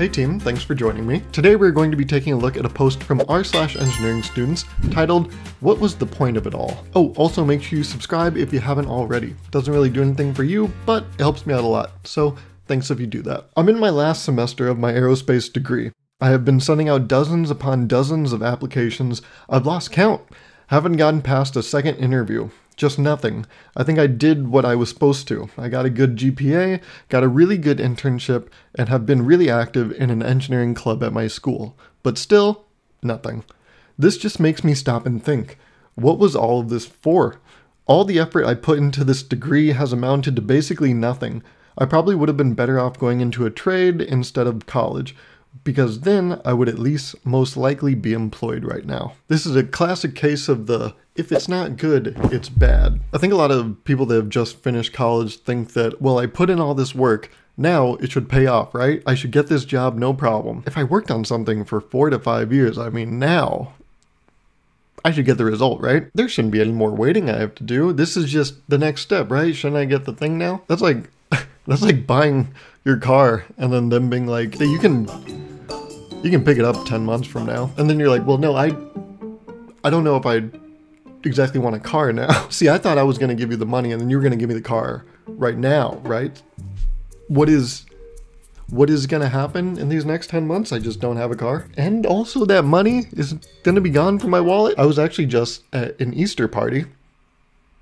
Hey team, thanks for joining me. Today we're going to be taking a look at a post from r/engineering students titled, "What was the point of it all?" Oh, also make sure you subscribe if you haven't already. Doesn't really do anything for you, but it helps me out a lot, so thanks if you do that. I'm in my last semester of my aerospace degree. I have been sending out dozens upon dozens of applications. I've lost count. Haven't gotten past a second interview. Just nothing. I think I did what I was supposed to. I got a good GPA, got a really good internship, and have been really active in an engineering club at my school. But still, nothing. This just makes me stop and think. What was all of this for? All the effort I put into this degree has amounted to basically nothing. I probably would have been better off going into a trade instead of college, because then I would at least most likely be employed right now. This is a classic case of the, if it's not good, it's bad. I think a lot of people that have just finished college think that, well, I put in all this work, now it should pay off, right? I should get this job, no problem. If I worked on something for 4 to 5 years, I mean, now I should get the result, right? There shouldn't be any more waiting I have to do. This is just the next step, right? Shouldn't I get the thing now? That's like buying your car and then them being like, hey, you can pick it up 10 months from now. And then you're like, well, no, I don't know if I exactly want a car now. See, I thought I was going to give you the money and then you were going to give me the car right now, right? What is going to happen in these next 10 months? I just don't have a car. And also that money is going to be gone from my wallet. I was actually just at an Easter party.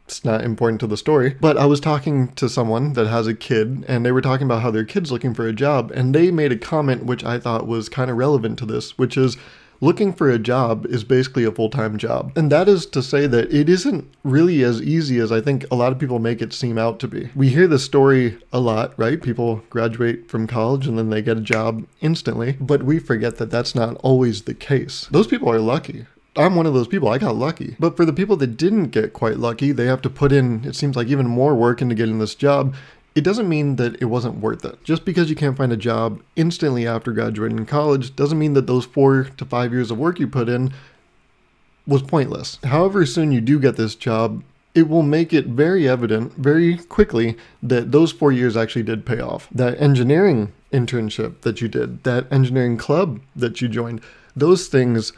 It's not important to the story, but I was talking to someone that has a kid and they were talking about how their kid's looking for a job, and they made a comment which I thought was kind of relevant to this, which is looking for a job is basically a full-time job. And that is to say that it isn't really as easy as I think a lot of people make it seem out to be. We hear this story a lot, right? People graduate from college and then they get a job instantly, but we forget that that's not always the case. Those people are lucky. I'm one of those people. I got lucky. But for the people that didn't get quite lucky, they have to put in, it seems like, even more work into getting this job. It doesn't mean that it wasn't worth it. Just because you can't find a job instantly after graduating college doesn't mean that those 4 to 5 years of work you put in was pointless. However soon you do get this job, it will make it very evident very quickly that those 4 years actually did pay off. That engineering internship that you did, that engineering club that you joined, those things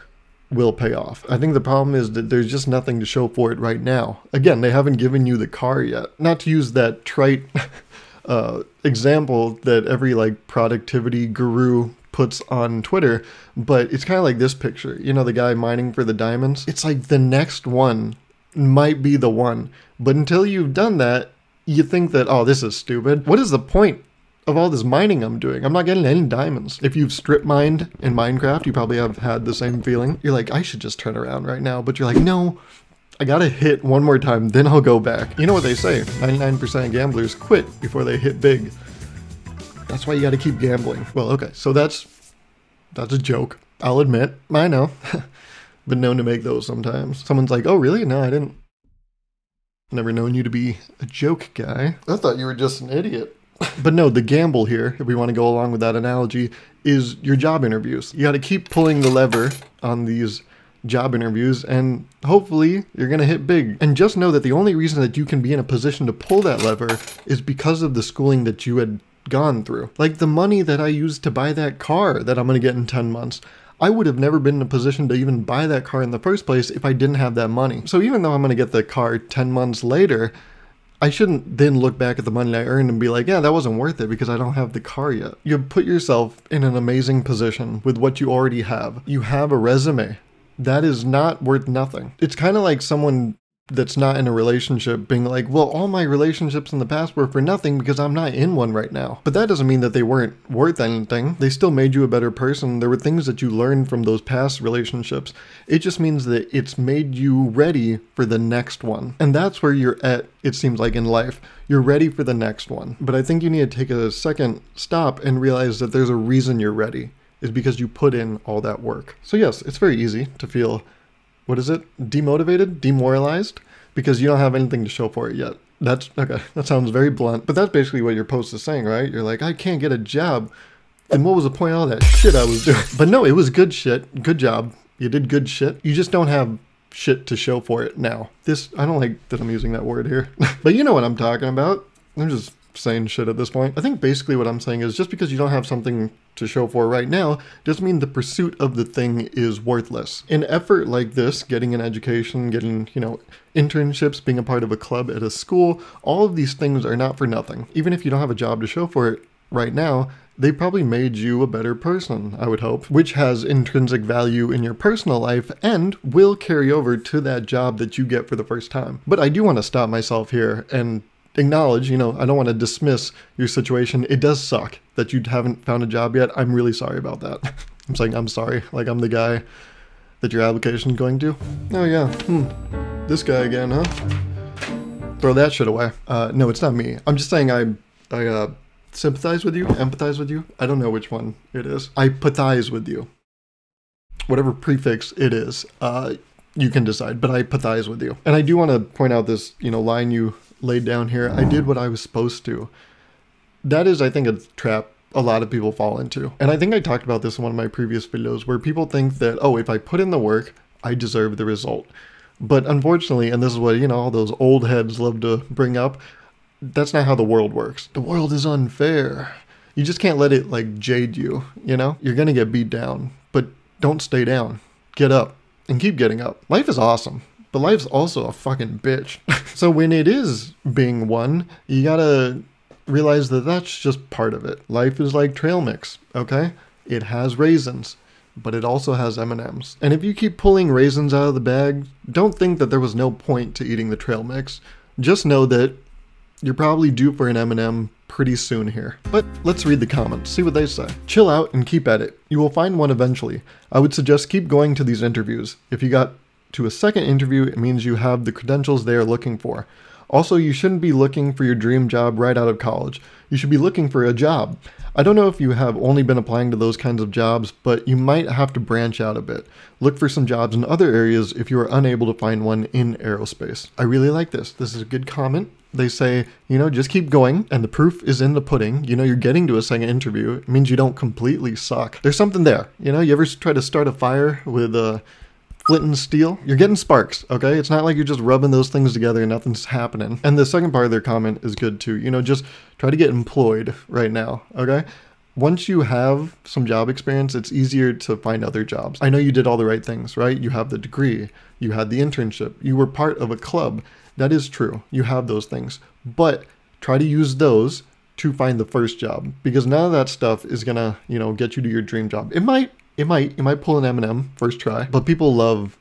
will pay off. I think the problem is that there's just nothing to show for it right now. Again, they haven't given you the car yet. Not to use that trite example that every productivity guru puts on Twitter, but it's kind of like this picture. You know, the guy mining for the diamonds? It's like the next one might be the one. But until you've done that, you think that, oh, this is stupid. What is the point of all this mining I'm doing? I'm not getting any diamonds. If you've strip mined in Minecraft, you probably have had the same feeling. You're like, I should just turn around right now. But you're like, no, I gotta hit one more time, then I'll go back. You know what they say, 99% of gamblers quit before they hit big. That's why you gotta keep gambling. Well, okay, so that's a joke. I'll admit, I know. Been known to make those sometimes. Someone's like, oh really? No, I didn't. Never known you to be a joke guy. I thought you were just an idiot. But no, the gamble here, if we want to go along with that analogy, is your job interviews. You got to keep pulling the lever on these job interviews and hopefully you're going to hit big. And just know that the only reason that you can be in a position to pull that lever is because of the schooling that you had gone through. Like the money that I used to buy that car that I'm going to get in 10 months. I would have never been in a position to even buy that car in the first place if I didn't have that money. So even though I'm going to get the car 10 months later, I shouldn't then look back at the money I earned and be like, yeah, that wasn't worth it because I don't have the car yet. You put yourself in an amazing position with what you already have. You have a resume. That is not worth nothing. It's kind of like someone that's not in a relationship being like, well, all my relationships in the past were for nothing because I'm not in one right now. But that doesn't mean that they weren't worth anything. They still made you a better person. There were things that you learned from those past relationships. It just means that it's made you ready for the next one. And that's where you're at, it seems like, in life. You're ready for the next one. But I think you need to take a second stop and realize that there's a reason you're ready. It's because you put in all that work. So yes, it's very easy to feel, what is it? Demotivated? Demoralized? Because you don't have anything to show for it yet. That's, okay, that sounds very blunt, but that's basically what your post is saying, right? You're like, I can't get a job. And what was the point of all that shit I was doing? But no, it was good shit. Good job. You did good shit. You just don't have shit to show for it now. I don't like that I'm using that word here. But you know what I'm talking about. I'm just saying shit at this point. I think basically what I'm saying is just because you don't have something to show for right now doesn't mean the pursuit of the thing is worthless. An effort like this, getting an education, getting, internships, being a part of a club at a school, all of these things are not for nothing. Even if you don't have a job to show for it right now, they probably made you a better person, I would hope, which has intrinsic value in your personal life and will carry over to that job that you get for the first time. But I do want to stop myself here and acknowledge, I don't want to dismiss your situation. It does suck that you haven't found a job yet. I'm really sorry about that. I'm saying I'm sorry, like I'm the guy that your application's going to. Oh yeah, this guy again, huh? Throw that shit away. No, it's not me. I'm just saying I sympathize with you, empathize with you. I don't know which one it is. I empathize with you. Whatever prefix it is, you can decide, but I empathize with you. And I do want to point out this, line you laid down here. I did what I was supposed to. That is, I think, a trap a lot of people fall into. And I think I talked about this in one of my previous videos where people think that, oh, if I put in the work, I deserve the result. But unfortunately, and this is what, all those old heads love to bring up, that's not how the world works. The world is unfair. You just can't let it jade you, You're gonna get beat down, but don't stay down. Get up and keep getting up. Life is awesome, but life's also a fucking bitch. So when it is being won, you gotta realize that that's just part of it. Life is like trail mix, okay? It has raisins, but it also has M&Ms. And if you keep pulling raisins out of the bag, don't think that there was no point to eating the trail mix. Just know that you're probably due for an M&M pretty soon here. But let's read the comments, see what they say. Chill out and keep at it. You will find one eventually. I would suggest keep going to these interviews. If you got to a second interview, it means you have the credentials they are looking for. Also, you shouldn't be looking for your dream job right out of college. You should be looking for a job. I don't know if you have only been applying to those kinds of jobs, but you might have to branch out a bit. Look for some jobs in other areas if you are unable to find one in aerospace. I really like this. This is a good comment. They say, just keep going, and the proof is in the pudding. You're getting to a second interview. It means you don't completely suck. There's something there. You ever try to start a fire with flint and steel? You're getting sparks, okay? It's not like you're just rubbing those things together and nothing's happening. And the second part of their comment is good too. Just try to get employed right now, okay? Once you have some job experience, it's easier to find other jobs. I know you did all the right things, right? You have the degree, you had the internship, you were part of a club. That is true. You have those things. But try to use those to find the first job, because none of that stuff is gonna, get you to your dream job. You might pull an M&M first try, but people love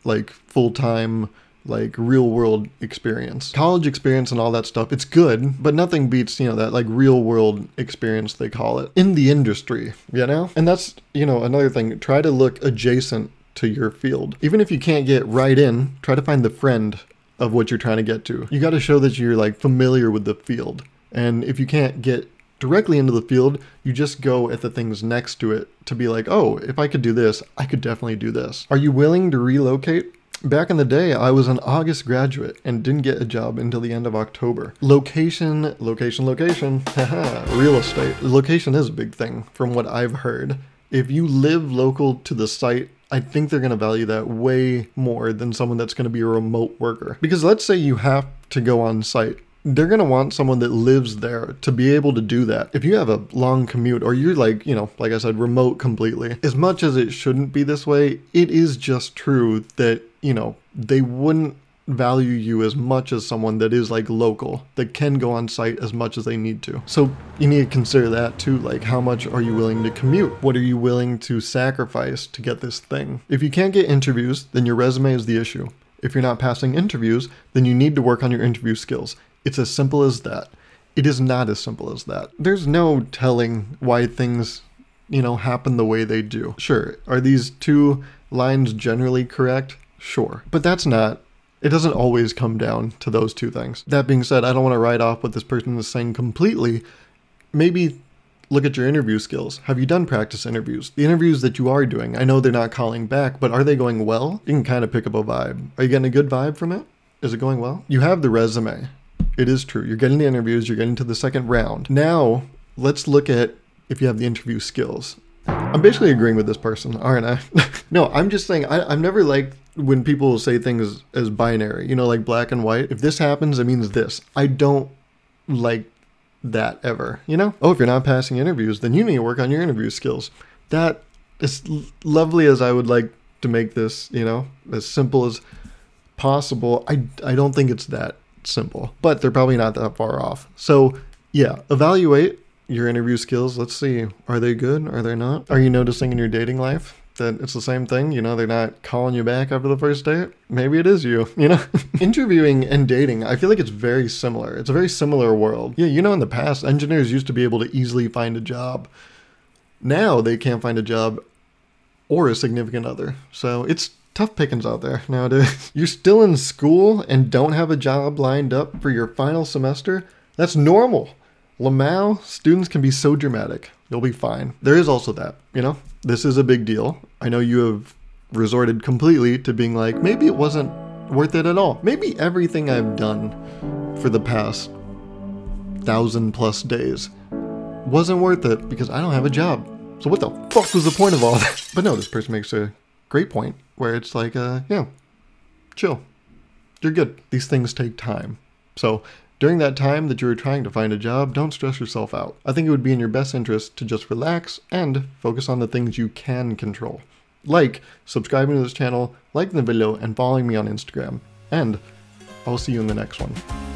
full-time, real world experience. College experience and all that stuff, it's good, but nothing beats, that real world experience, they call it, in the industry, And that's, another thing, try to look adjacent to your field. Even if you can't get right in, try to find the friend of what you're trying to get to. You got to show that you're familiar with the field. And if you can't get directly into the field, you just go at the things next to it to be like, oh, if I could do this, I could definitely do this. Are you willing to relocate? Back in the day, I was an August graduate and didn't get a job until the end of October. Location, haha, real estate. Location is a big thing from what I've heard. If you live local to the site, I think they're going to value that way more than someone that's going to be a remote worker. Because let's say you have to go on site. They're going to want someone that lives there to be able to do that. If you have a long commute or you're like I said, remote completely, as much as it shouldn't be this way, it is just true that, they wouldn't value you as much as someone that is local, that can go on site as much as they need to. So you need to consider that too, how much are you willing to commute? What are you willing to sacrifice to get this thing? If you can't get interviews, then your resume is the issue. If you're not passing interviews, then you need to work on your interview skills. It's as simple as that. It is not as simple as that. There's no telling why things, happen the way they do. Sure, are these two lines generally correct? Sure, but it doesn't always come down to those two things. That being said, I don't want to write off what this person is saying completely. Maybe look at your interview skills. Have you done practice interviews? The interviews that you are doing, I know they're not calling back, but are they going well? You can kind of pick up a vibe. Are you getting a good vibe from it? Is it going well? You have the resume. It is true. You're getting the interviews, you're getting to the second round. Now, let's look at if you have the interview skills. I'm basically agreeing with this person, aren't I? No, I'm just saying, I've never liked when people say things as binary, like black and white. If this happens, it means this. I don't like that ever, you know? Oh, if you're not passing interviews, then you need to work on your interview skills. That is lovely as I would like to make this, you know, as simple as possible. I don't think it's that simple, but they're probably not that far off. So yeah, evaluate your interview skills. Let's see, are they good? Are they not? Are you noticing in your dating life that it's the same thing? You know, they're not calling you back after the first date. Maybe it is you, you know? Interviewing and dating, I feel like it's very similar. It's a very similar world. Yeah, you know, in the past, engineers used to be able to easily find a job. Now they can't find a job or a significant other. So it's tough pickings out there nowadays. You're still in school and don't have a job lined up for your final semester? That's normal. Lamau, students can be so dramatic. You'll be fine. There is also that, you know? This is a big deal. I know you have resorted completely to being like, maybe it wasn't worth it at all. Maybe everything I've done for the past 1,000+ days wasn't worth it because I don't have a job. So what the fuck was the point of all that? But no, this person makes a great point where it's like, yeah, chill. You're good. These things take time. So during that time that you're trying to find a job, don't stress yourself out. I think it would be in your best interest to just relax and focus on the things you can control. Like subscribing to this channel, liking the video, and following me on Instagram. And I'll see you in the next one.